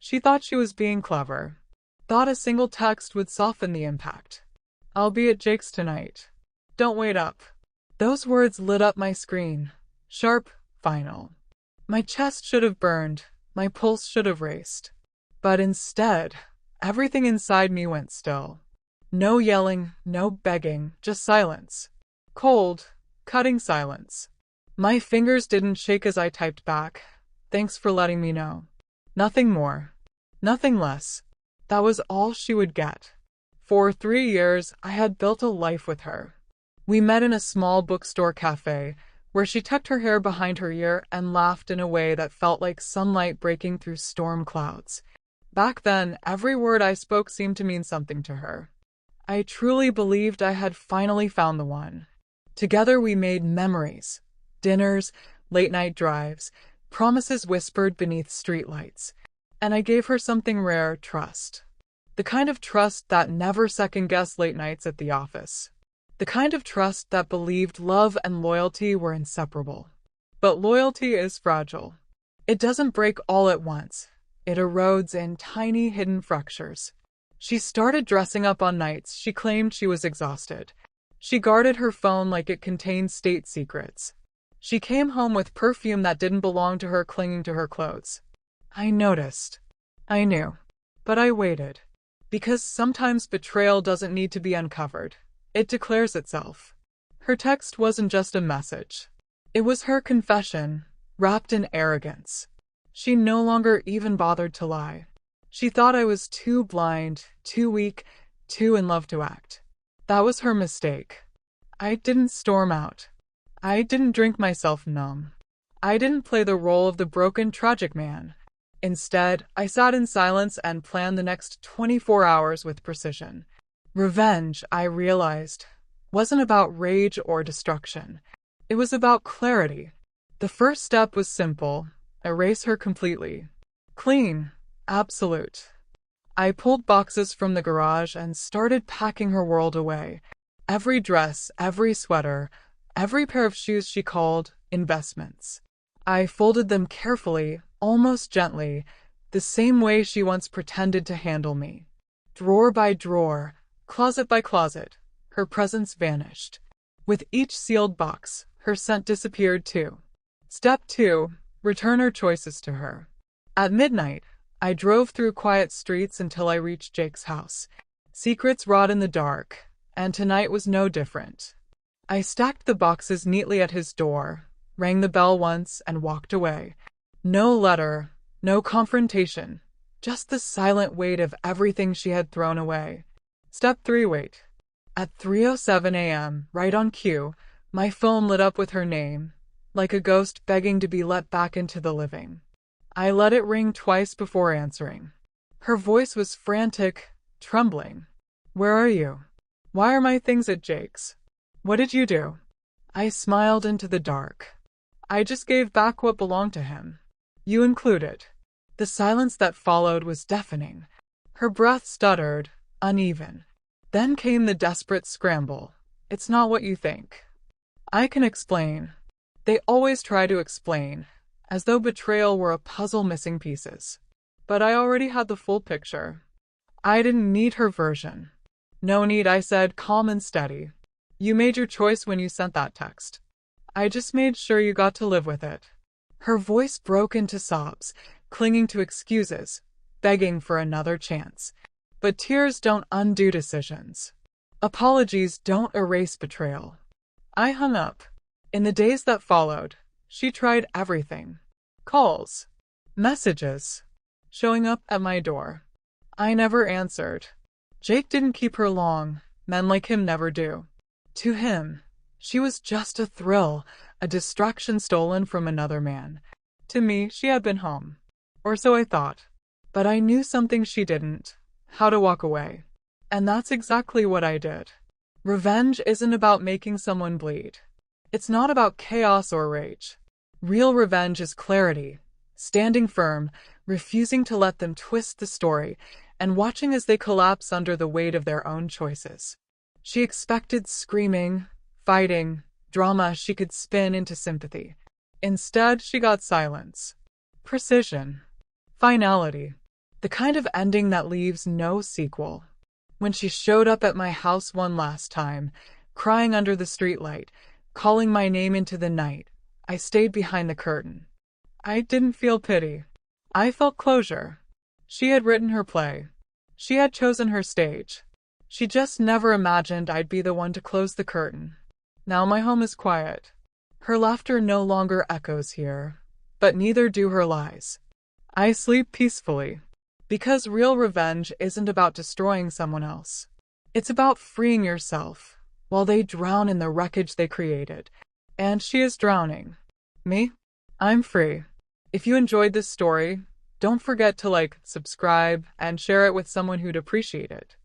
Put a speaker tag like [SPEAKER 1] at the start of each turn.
[SPEAKER 1] She thought she was being clever. Thought a single text would soften the impact. "I'll be at Jake's tonight. Don't wait up." Those words lit up my screen. Sharp, final. My chest should have burned. My pulse should have raced. But instead, everything inside me went still. No yelling, no begging, just silence. Cold, cutting silence. My fingers didn't shake as I typed back, "Thanks for letting me know." Nothing more. Nothing less. That was all she would get. For 3 years, I had built a life with her. We met in a small bookstore cafe, where she tucked her hair behind her ear and laughed in a way that felt like sunlight breaking through storm clouds. Back then, every word I spoke seemed to mean something to her. I truly believed I had finally found the one. Together we made memories. Dinners, late-night drives, promises whispered beneath streetlights. And I gave her something rare, trust. The kind of trust that never second-guessed late nights at the office. The kind of trust that believed love and loyalty were inseparable. But loyalty is fragile. It doesn't break all at once. It erodes in tiny, hidden fractures. She started dressing up on nights she claimed she was exhausted. She guarded her phone like it contained state secrets. She came home with perfume that didn't belong to her clinging to her clothes. I noticed. I knew. But I waited. Because sometimes betrayal doesn't need to be uncovered. It declares itself. Her text wasn't just a message. It was her confession, wrapped in arrogance. She no longer even bothered to lie. She thought I was too blind, too weak, too in love to act. That was her mistake. I didn't storm out. I didn't drink myself numb. I didn't play the role of the broken, tragic man. Instead, I sat in silence and planned the next 24 hours with precision. Revenge, I realized, wasn't about rage or destruction. It was about clarity. The first step was simple: erase her completely. Clean. Absolute. I pulled boxes from the garage and started packing her world away. Every dress, every sweater, every pair of shoes she called investments. I folded them carefully, almost gently, the same way she once pretended to handle me. Drawer by drawer, closet by closet, her presence vanished. With each sealed box, her scent disappeared too. Step 2. Return her choices to her. At midnight, I drove through quiet streets until I reached Jake's house. Secrets rot in the dark, and tonight was no different. I stacked the boxes neatly at his door, rang the bell once, and walked away. No letter, no confrontation, just the silent weight of everything she had thrown away. Step 3. Wait. At 3:07 a.m., right on cue, my phone lit up with her name, like a ghost begging to be let back into the living. I let it ring twice before answering. Her voice was frantic, trembling. "Where are you? Why are my things at Jake's? What did you do?" I smiled into the dark. "I just gave back what belonged to him. You included." The silence that followed was deafening. Her breath stuttered, uneven. Then came the desperate scramble. "It's not what you think." "I can explain." They always try to explain, as though betrayal were a puzzle missing pieces. But I already had the full picture. I didn't need her version. "No need," I said, calm and steady. "You made your choice when you sent that text. I just made sure you got to live with it." Her voice broke into sobs, clinging to excuses, begging for another chance. But tears don't undo decisions. Apologies don't erase betrayal. I hung up. In the days that followed, she tried everything. Calls. Messages. Showing up at my door. I never answered. Jake didn't keep her long. Men like him never do. To him, she was just a thrill, a distraction stolen from another man. To me, she had been home. Or so I thought. But I knew something she didn't. How to walk away. And that's exactly what I did. Revenge isn't about making someone bleed. It's not about chaos or rage. Real revenge is clarity, standing firm, refusing to let them twist the story, and watching as they collapse under the weight of their own choices. She expected screaming, fighting, drama she could spin into sympathy. Instead, she got silence. Precision. Finality. The kind of ending that leaves no sequel. When she showed up at my house one last time, crying under the streetlight, calling my name into the night, I stayed behind the curtain. I didn't feel pity. I felt closure. She had written her play. She had chosen her stage. She just never imagined I'd be the one to close the curtain. Now my home is quiet. Her laughter no longer echoes here, but neither do her lies. I sleep peacefully. Because real revenge isn't about destroying someone else. It's about freeing yourself, while they drown in the wreckage they created. And she is drowning. Me? I'm free. If you enjoyed this story, don't forget to like, subscribe, and share it with someone who'd appreciate it.